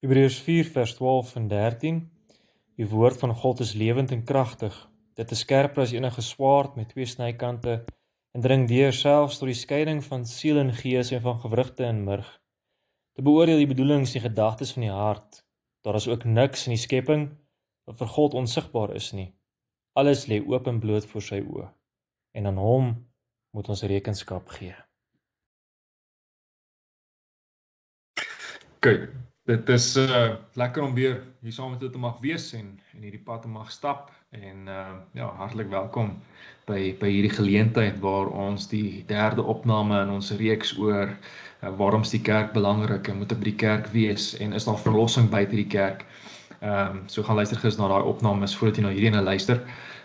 Hebreërs 4 vers 12 en 13. Die woord van God is lewend en kragtig. Dit is skerper as enige swaard met 2 snykante en dring deur selfs tot die skeiding van siel en gees en van gewrigte en murg. Te beoordeel die bedoelings en gedagtes van die hart. Daar is ook niks in die skepping wat vir God onsigbaar is nie. Alles lê oop en bloot voor sy oë. En aan hom moet ons rekenskap gee. Kyk, dit is lekker om weer hier saam met jou te mag wees en hierdie pad te mag stap en ja, hartlik welkom by hierdie geleentheid waar ons die derde opname in ons reeks oor waarom is die kerk belangrik en moet by die kerk wees en is daar verlossing buite die kerk. So gaan luister gous na daai opnames voordat jy na hierdie ene luister.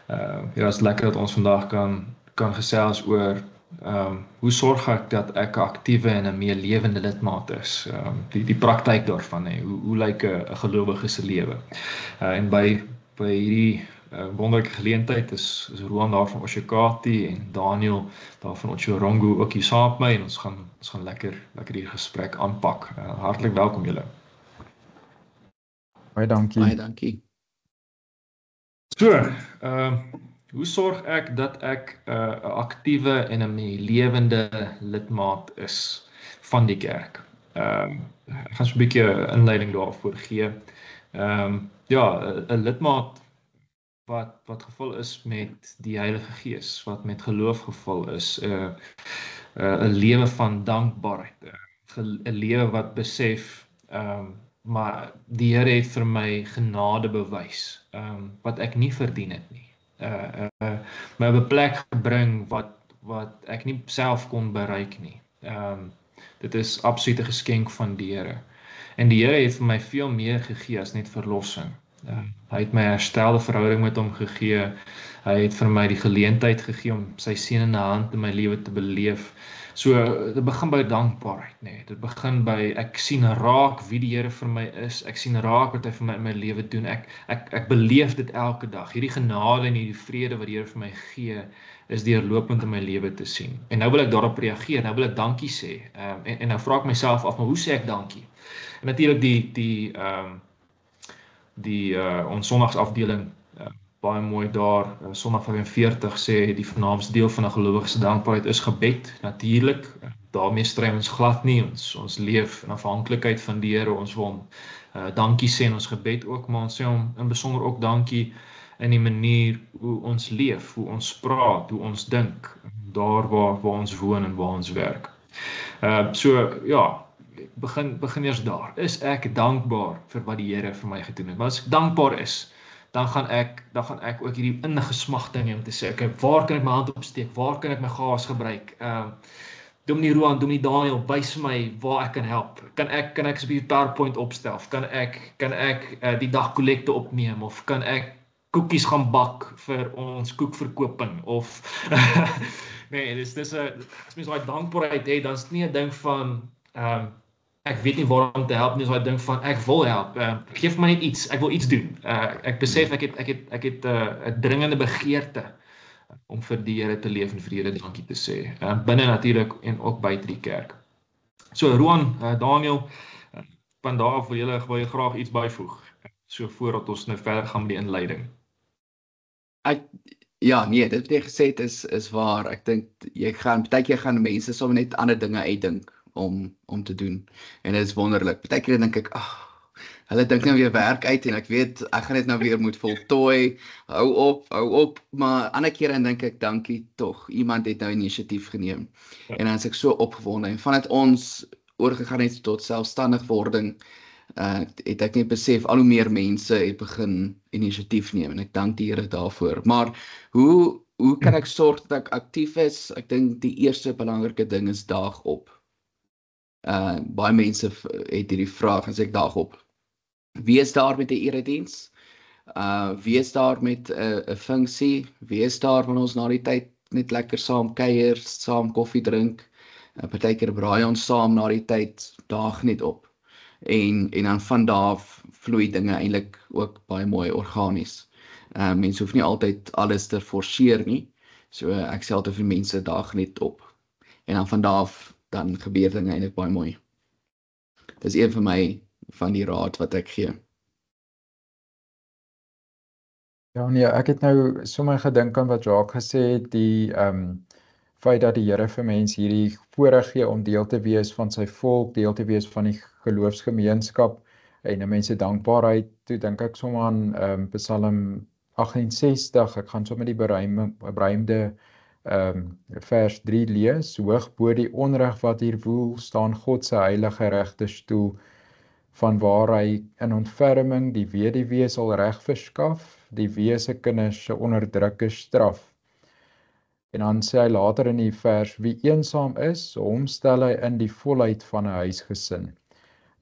Ja, is lekker dat ons vandag kan gesels oor hoe sorg ek dat ek 'n aktiewe en 'n meer lewende lidmaat is? Die praktyk daarvan, hoe lyk 'n gelowige se lewe? En by hierdie wonderlike geleentheid is Roan daar van Oshakati en Daniel daar van Otjorongo ook hier saam met my en ons gaan lekker hierdie gesprek aanpak. Hartlik welkom julle. Baie dankie. Baie dankie. So, hoe sorg ek dat ek 'n aktiewe en 'n lewende lidmaat is van die kerk? Ek gaan so 'n bietjie 'n inleiding daarvoor gee. Ja, 'n lidmaat wat gevul is met die Heilige Gees, wat met geloof gevul is, 'n lewe van dankbaarheid, 'n lewe wat besef, maar die Here het vir my genade bewys, wat ek nie verdien het nie. My op 'n plek gebring wat ek nie self kon bereik nie. Dit is absoluut 'n geskenk van die Here. En die Here het vir my veel meer gegee as net verlossing. Hy het my herstelde verhouding met hom gegee. Hy het vir my die geleentheid gegee om sy seënende hand in my lewe te beleef. So, dit begin by dankbaarheid, nee. Dit begin by, ek sien raak wie die Here vir my is, ek sien raak wat hy vir my in my lewe doen, ek beleef dit elke dag, hierdie genade en hierdie vrede wat die Here vir my gee, is deurlopend in my lewe te sien. En nou wil ek daarop reageer, nou wil ek dankie sê, en nou vra ek myself af, maar hoe sê ek dankie? En natuurlik ons sondagsafdeling, baie mooi daar, Sondag 45 sê die vernaamste deel van 'n gelowige se dankbaarheid is gebed, natuurlik, daarmee stry ons glad nie, ons leef in afhanklikheid van die Here, ons wil hom dankie sê in ons gebed ook, maar ons sê hom in besonder ook dankie in die manier hoe ons leef, hoe ons praat, hoe ons dink, daar waar ons woon en waar ons werk. So ja, begin eers daar. Is ek dankbaar vir wat die Here vir my gedoen het? Maar as ek dankbaar is, dan gaan ek ook hierdie innige smagting hê om te sê, okay, waar kan ek my hand opsteek? Waar kan ek my gawes gebruik? Dominee Roan, Dominee Daniel, wys my waar ek kan help. Kan ek asb PowerPoint opstel? Kan ek die dagkollekte opneem of kan ek koekies gaan bak vir ons koekverkoping of nee, dis as mens daai dankbaarheid het, dan is dit nie 'n ding van ek weet nie waarom te help nie, so ek dink van ek wil help. Geef my net iets, ek wil iets doen. Ek besef ek het 'n dringende begeerte om vir die Here te leef en vir die Here dankie te sê. Binne natuurlik en ook buite die kerk. So Roan, Daniel, van daar af wil jy graag iets byvoeg. So voordat ons nou verder gaan met die inleiding. Ja, nee, dit wat jy gesê het is waar. Ek dink partykeer gaan mense sommer net ander dinge uitdink om te doen. En dit is wonderlik. Partykeer dink ek, hulle dink nou weer werk uit en ek weet, ek gaan dit nou weer moet voltooi, hou op, maar ander kere dink ek, dankie tog, iemand het nou inisiatief geneem. Ja. En dan is ek so opgewonde, en vanuit ons oorgegaan het tot selfstandigwording, het ek net besef, al hoe meer mense het begin inisiatief neem, en ek dank die Here daarvoor. Maar hoe kan ek sorg dat ek aktief is? Ek dink die eerste belangrike ding is daag op. Baie mense het hierdie vraag, as ek daag op. Wees daar met 'n erediens, wees daar met 'n funksie, wees daar wanneer ons na die tyd net lekker saam kuier, saam koffie drink, partykeer braai ons saam na die tyd, daag net op. En dan van daar vloei dinge eintlik ook baie mooi organies. Mense hoef nie altyd alles te forceer nie, so ek sê altyd vir mense, daag net op. En dan van daar dan gebeur dinge eintlik baie mooi. Dis een van my van die raad wat ek gee. Ja, nee, ek het nou sommer gedink aan wat Jacques gesê het, die feit dat die Here vir mense hierdie voorreg gee om deel te wees van sy volk, deel te wees van die geloofsgemeenskap en 'n mens se dankbaarheid. Toe dink ek sommer aan Psalm 68. Ek gaan sommer die beruimde vers 3 lees. Hoog bo die onreg wat hier woel, staan God se heilige regterstoel, vanwaar hy in ontferming die weduwee sal reg verskaf, die wees se kinders se onderdrukkers straf. En dan sê hy later in die vers, wie eensaam is, hom stel hy in die volheid van 'n huisgesin.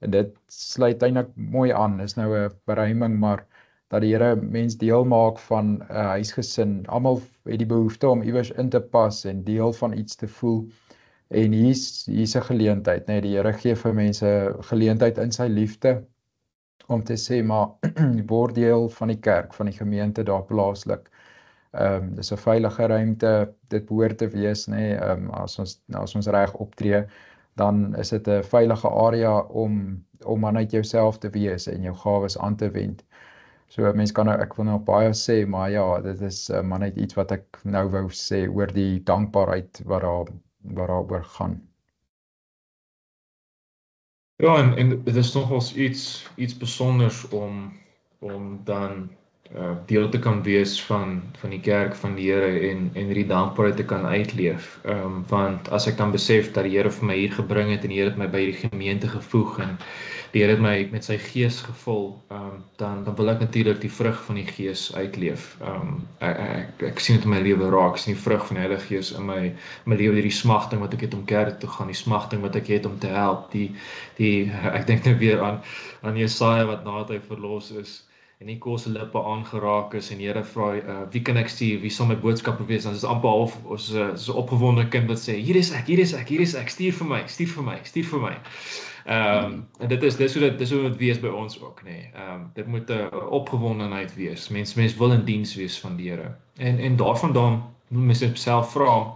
En dit sluit eintlik mooi aan, is nou 'n beruiming, maar dat die Here mens deel maak van 'n huisgesin. Almal het die behoefte om iewers in te pas en deel van iets te voel. En hier's 'n geleentheid, nee, die Here gee vir mense geleentheid in sy liefde om te sê, maar word deel van die kerk, van die gemeente daar plaaslik. Dis 'n veilige ruimte, dit behoort te wees, nê, as ons reg optree, dan is dit 'n veilige area om maar net jouself te wees en jou gawes aan te wend. So mense kan nou, ek wil nou baie sê, maar ja, dit is maar net iets wat ek nou wou sê oor die dankbaarheid wat daaroor gaan. Ja, en dit is nogals iets besonders om dan deel te kan wees van die kerk van die Here en hierdie dankbaarheid te kan uitleef. Want as ek dan besef dat die Here vir my hier gebring het en die Here het my by hierdie gemeente gevoeg en die Here het my met sy gees gevul, dan wil ek natuurlik die vrug van die gees uitleef. Ek sien dit in my lewe raak, ek sien die vrug van die Heilige Gees in my lewe, die smagting wat ek het om kerk toe gaan, die smagting wat ek het om te help, ek dink nou weer aan Jesaja wat nadat hy verlos is en nie kos se lippe aangeraak is en die Here vra, wie kan ek stuur, wie sal my boodskapper wees? Dan is amper half so 'n opgewonde kind wat sê, hier is ek, stuur vir my. En dit is hoe dit wees by ons ook, nee. Dit moet 'n opgewondenheid wees. Mens wil in diens wees van die Here. En daarvandaan moet mens self vra,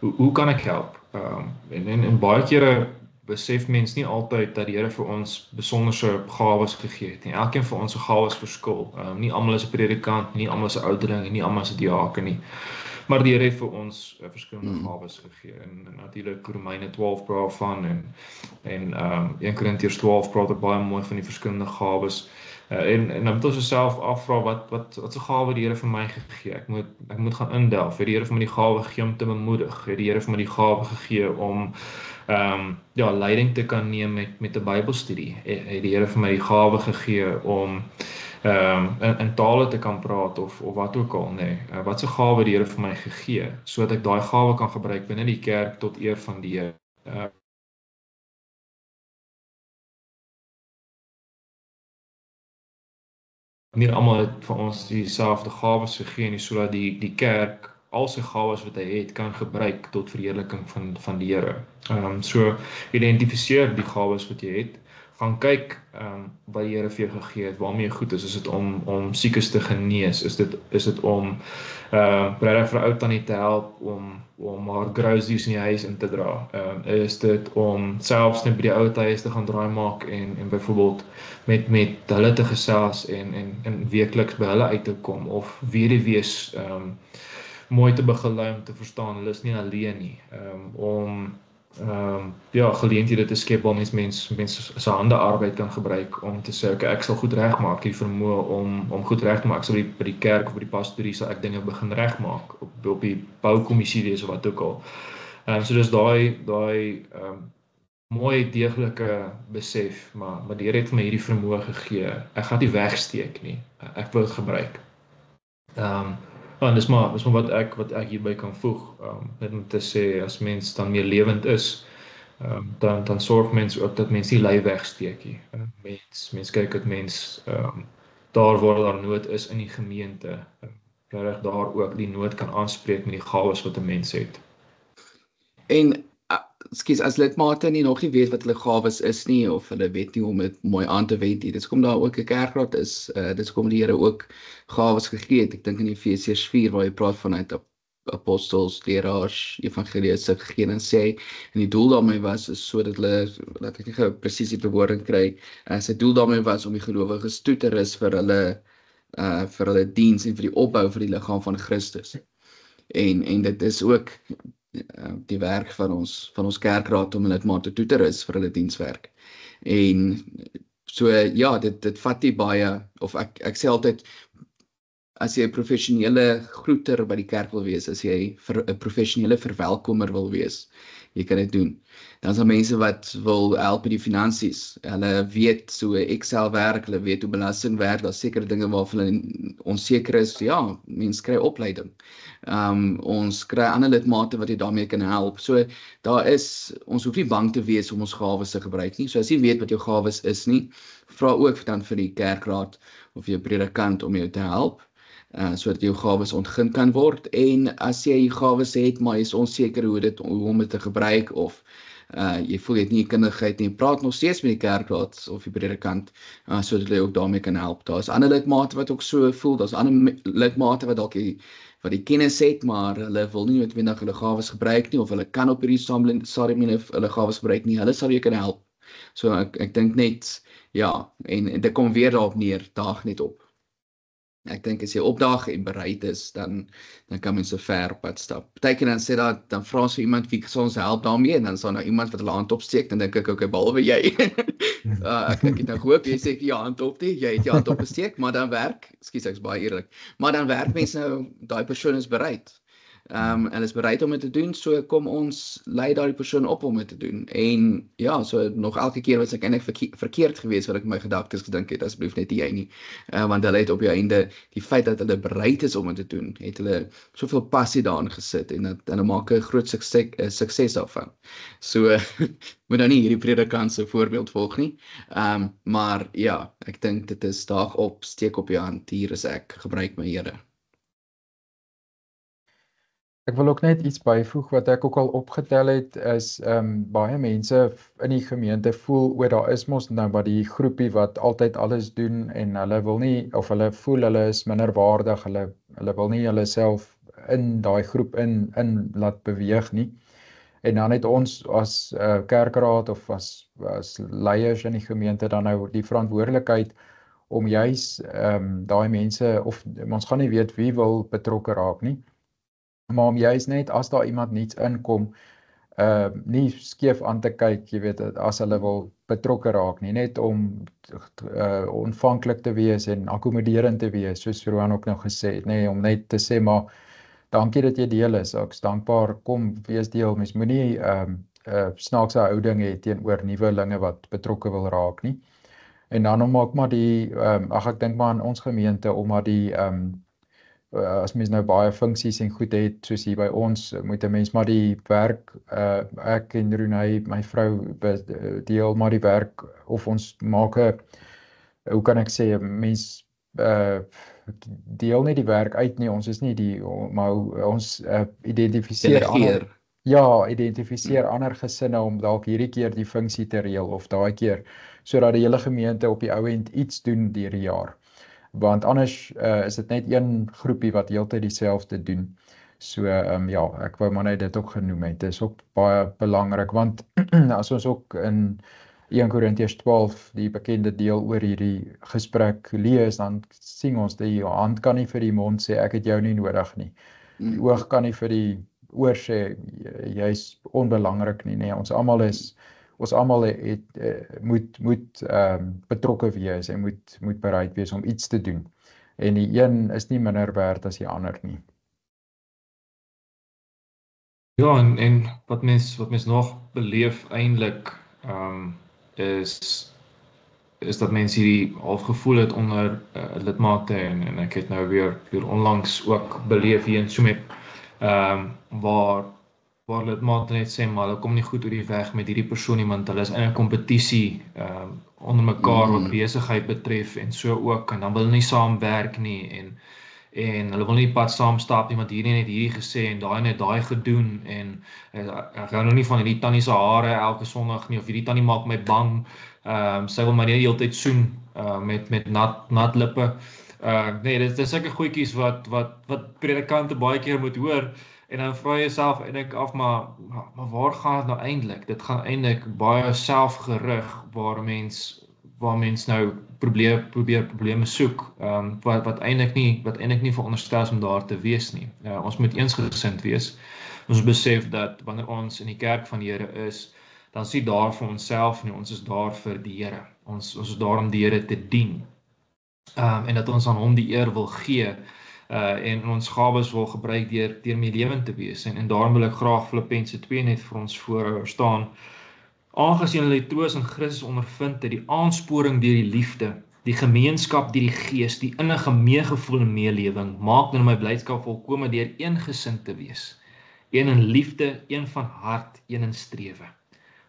hoe kan ek help? En baie kere besef mens nie altyd dat die Here vir ons besonderse gawes gegee het nie. Elkeen van ons se gawes verskil. Nie almal is 'n predikant, nie almal is 'n ouderling, nie almal is 'n diaken nie. Maar die Here het vir ons verskillende gawes gegee. En natuurlik Romeine 12 praat van en 1 Korintiërs 12 praat ook baie mooi van die verskillende gawes. En dan moet ons osself afvra wat se gawe die Here vir my gegee. Ek moet gaan indelf. Het die Here vir my die gawe gegee om te bemoedig? Het die Here vir my die gawe gegee om leiding te kan neem met 'n Bybelstudie? Het die Here vir my die gawe gegee om in tale te kan praat of wat ook al, nee. Wat se gawe die Here vir my gegee, sodat ek daai gawe kan gebruik binne die kerk tot eer van die Here. Nie almal het vir ons dieselfde gawes gegee nie, sodat die kerk al sy gawes wat hy het kan gebruik tot verheerliking van die Here. So identifiseer die gawes wat jy het. Gaan kyk wat die Here vir jou gegee het, waarmee jy goed is. Is dit om siekes te genees? Is dit om regtig vir 'n ou tannie te help om haar groceries in die huis in te dra? Is dit om selfs net by die ou huis te gaan draai maak en byvoorbeeld met hulle te gesels en weekliks by hulle uit te kom, of weduwees mooi te begelei om te verstaan hulle is nie alleen nie, om geleenthede te skep waar mens se hande arbeid kan gebruik om te sê, okay, ek sal goed regmaak, die vermoë om goed reg te maak, ek sal by die kerk of by die pastorie sal ek dinge begin regmaak, op die boukommissie wees of wat ook al. So dis daai mooi deeglike besef, maar die Here het vir my hierdie vermoë gegee. Ek gaan dit wegsteek nie. Ek wil dit gebruik. En dis maar wat ek hierby kan voeg. Net om te sê, as mens dan meer lewend is, dan sorg mens ook dat mens nie lui wegsteek nie. Mens kyk dat mens daar waar daar nood is in die gemeente, regtig daar ook die nood kan aanspreek met die gawes wat 'n mens het. En as lidmate nog nie weet wat hulle gawes is nie, of hulle weet nie om dit mooi aan te wend nie, dis kom daar ook 'n kerkraad is, dis kom die Here ook gawes gegee het. Ek dink in Efesiërs 4 waar hy praat vanuit 'n apostels, leraars, evangeliste gegee en sê, en die doel daarmee was is sodat hulle, laat ek nie presies die bewoording kry, sy doel daarmee was om die gelowiges toe te rus vir hulle diens en vir die opbou vir die liggaam van Christus. En dit is ook die werk van ons kerkraad om lidmate toe te rus vir hulle dienswerk. En so ja, dit vat nie baie, of ek sê altyd, as jy 'n professionele groeter by die kerk wil wees, as jy 'n professionele verwelkomer wil wees, jy kan dit doen. Dan is daar mense wat wil help met die finansies. Hulle weet hoe Excel werk, hulle weet hoe belasting werk, daar is sekere dinge waarvan hulle onseker is. Ja, mense kry opleiding. Ons kry ander lidmate wat jy daarmee kan help. So ons hoef nie bang te wees om ons gawes te gebruik nie. So as jy weet wat jou gawes is nie, vra ook dan vir die kerkraad of jou predikant om jou te help, sodat jou gawes ontgin kan word. En as jy gawes het, maar jy is onseker hoe om dit te gebruik, of jy voel jy het nie kundigheid nie, praat nog steeds met die kerkraad of die predikant, sodat jy ook daarmee kan help. Daar is ander lidmate wat ook so voel, daar is ander lidmate wat dalk die kennis het, maar hulle wil nie noodwendig hulle gawes gebruik nie, of hulle kan op hierdie stadium hulle gawes gebruik nie, hulle sal jou kan help. So ek dink net, ja, en dit kom weer daarop neer, daag net op. Ek dink as jy opdaag en bereid is, dan kan mens 'n ver pad stap. Partykeer dan sê dat, dan vra so iemand wie sal ons help daarmee, en dan is daar nou iemand wat hulle hand opsteek, dan dink ek, okay, behalwe jy. Ek het nou gehoop, jy sê jy hand op nie, jy het jou hand opgesteek, maar dan werk, ekskuus, ek is baie eerlik, maar dan werk mense nou, daai persoon is bereid. En is bereid om dit te doen, so kom ons lei daai persoon op om dit te doen. En ja, so nog elke keer was ek eintlik verkeerd geweest wat ek in my gedagtes gedink het, asseblief net jy nie. Want hulle het op die einde, die feit dat hulle bereid is om dit te doen, het hulle soveel passie daarin gesit, en hulle maak 'n groot sukses daarvan. So moet nou nie hierdie predikant se voorbeeld volg nie. Maar ja, ek dink dit is daag op, steek op jou hand, hier is ek, gebruik my Here. Ek wil ook net iets byvoeg wat ek ook al opgetel het, is baie mense in die gemeente voel, daar is mos nou maar die groepie wat altyd alles doen, en hulle wil nie, of hulle voel hulle is minderwaardig, hulle wil nie hulle self in daai groep in laat beweeg nie. En dan het ons as kerkraad of as leiers in die gemeente dan nou die verantwoordelikheid om juis daai mense, of ons gaan nie weet wie wil betrokke raak nie, maar om juist net as daar iemand niets inkom, nie skeef aan te kyk, jy weet, as hulle wil betrokke raak nie, net om ontvanklik te wees en akkommoderend te wees, soos Roan ook nou gesê het, nee, om net te sê, maar dankie dat jy deel is, ek is dankbaar, kom, wees deel, mens moet nie snaakse houding hê teenoor nuwelinge wat betrokke wil raak nie. En dan om ook maar ek dink maar aan ons gemeente, om maar as mens nou baie funksies en goed het, soos hier by ons, moet 'n mens maar die werk, ek en Renée, my vrou, deel maar die werk, of ons maak hoe kan ek sê, mens deel nie die werk uit nie, ons is nie maar ons identifiseer ander, identifiseer ander gesinne om dalk hierdie keer die funksie te reël, of daai keer, sodat die hele gemeente op die ou end iets doen deur die jaar. Want anders is dit net een groepie wat heeltyd dieselfde doen. So ek wou maar net dit ook genoem het. Dit is ook baie belangrik, want as ons ook in 1 Korintiërs 12 die bekende deel oor hierdie gesprek lees, dan sien ons die hand kan nie vir die mond sê ek het jou nie nodig nie. Die oog kan nie vir die oor sê jy's onbelangrik nie, nee, ons almal moet betrokke wees en moet bereid wees om iets te doen. En die een is nie minder werd as die ander nie. Ja, en wat mens nog beleef eintlik is dat mense hierdie halfgevoel het onder lidmate, en ek het nou weer onlangs ook beleef hier in Soemep, waar lidmate net sê, maar hulle kom nie goed oor die weg met hierdie persoon nie, want hulle is in 'n kompetisie onder mekaar wat besigheid betref, en so ook, en dan wil hulle nie saamwerk nie, en hulle wil nie die pad saam stap nie, want hierdie net hierdie gesê, en daai net daai gedoen, en ek hou nou nie van hierdie tannie se hare elke Sondag nie, of hierdie tannie maak my bang, sy wil my nie die hele tyd soen, met nat lippe, nee, dit is sulke goedjies wat predikante baie keer moet hoor, En dan vra jy jouself eintlik af, maar waar gaan dit nou eintlik? Dit gaan eintlik baie selfgerig waar mens nou probeer probleme soek, wat eintlik nie veronderstel is om daar te wees nie. Ons moet eensgesind wees. Ons besef dat wanneer ons in die kerk van die Here is, dan is nie daar vir onsself nie, ons is daar vir die Here. Ons is daar om die Here te dien. En dat ons aan hom die eer wil gee, en ons gawes wil gebruik deur mee lewend te wees. En daarom wil ek graag Filippense 2 net vir ons voor staan. Aangesien hulle troos in Christus ondervind het, die aansporing deur die liefde, die gemeenskap deur die Gees, die innige meegevoel en meelewing, maak nou my blydskap volkome deur eengesind te wees. Een in liefde, een van hart, een in strewe.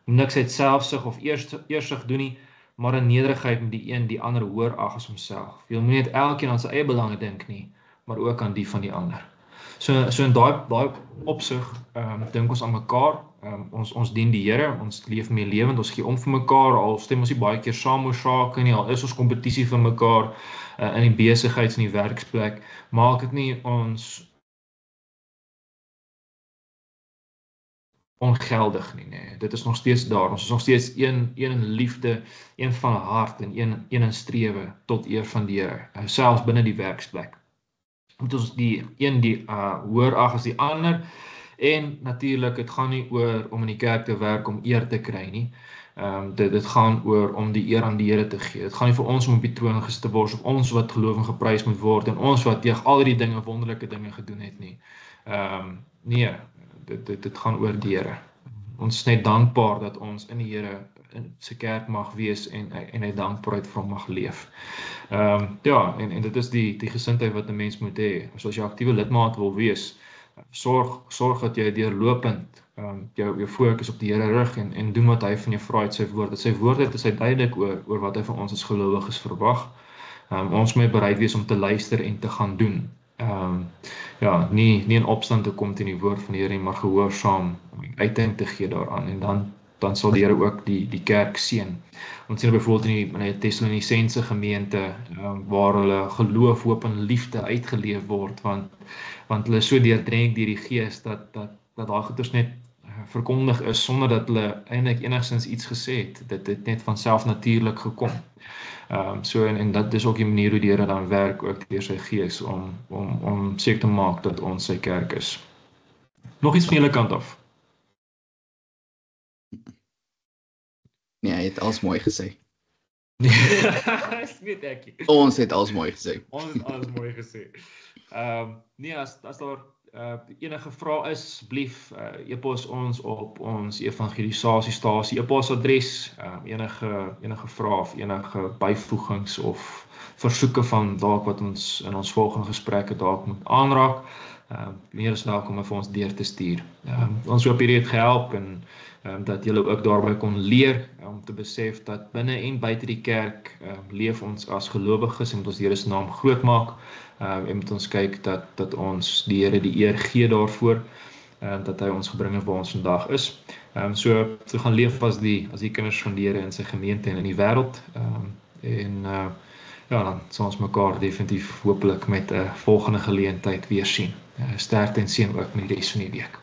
Niks uit selfsug of eersug doen nie, maar in nederigheid met die een die ander hoër ag as homself. Jy moet nie net elkeen aan sy eie belange dink nie, maar ook aan die van die ander. So in daai opsig dink ons aan mekaar, ons dien die Here, ons leef mee lewend, ons gee om vir mekaar, al stem ons nie baie keer saam oor sake nie, al is ons kompetisie vir mekaar in die besigheids- en die werksplek, maak dit nie ons ongeldig nie, nee. Dit is nog steeds daar, ons is nog steeds een in liefde, een van hart en een in strewe tot eer van die Here, selfs binne die werksplek. Moet ons die hoër ag as die ander, en natuurlik, het gaan nie oor om in die kerk te werk om eer te kry nie, dit gaan oor om die eer aan die Here te gee. Dit gaan nie vir ons om op die troon gesit te word, of ons wat geloof en geprys moet word, en ons wat tegen al die dinge, wonderlike dinge gedoen het nie. Nee, dit gaan oor die Here. Ons is net dankbaar dat ons in die Here in sy kerk mag wees en hy dankbaarheid vir hom mag leef. Ja, en dit is die gesindheid wat 'n mens moet hê. So as jy aktiewe lidmaat wil wees, sorg dat jy deurlopend jou fokus op die Here rig en doen wat hy van jou vra uit sy woord. Dat sy woord is hy duidelik oor wat hy van ons as gelowiges verwag. Ons moet bereid wees om te luister en te gaan doen. Ja, nie in opstand te kom teen die woord van die Here, maar gehoorsaam uiting te gee daaraan, en dan sal die Here ook die kerk seën. Ons sien byvoorbeeld in die Tessalonisense gemeente, waar hulle geloof, hoop en liefde uitgeleef word, want hulle is so deurdrenk deur die Gees, dat daai goeders net verkondig is, sonder dat hulle eintlik enigstens iets gesê het. Dit het net van self natuurlik gekom. En dat is ook die manier hoe die Here dan werk, ook deur sy Gees, om seker te maak dat ons sy kerk is. Nog iets van julle kant af? Nee, hy het alles mooi gesê. Weet ek. Ons het alles mooi gesê. Ons het alles mooi gesê. Nee, as daar enige vrae is, asseblief e-pos ons op ons evangelisasiestasie e-posadres, enige vrae of enige byvoegings of versoeke van dalk wat ons in ons volgende gesprekke dalk moet aanraak. Meer is welkom om vir ons deur te stuur. Ons hoop hierdie het gehelp en dat julle ook daarbey kon leer om te besef dat binne en buite die kerk leef ons as gelowiges en moet ons die Here se naam groot maak, en moet ons kyk dat ons die Here die eer gee daarvoor, dat hy ons gebring het waar ons vandag is. So gaan leef as die kinders van die Here in sy gemeente en in die wêreld, ja, dan sal ons mekaar definitief hopelik met 'n volgende geleentheid weer sien. Sterkte en seën ook met die res van die week.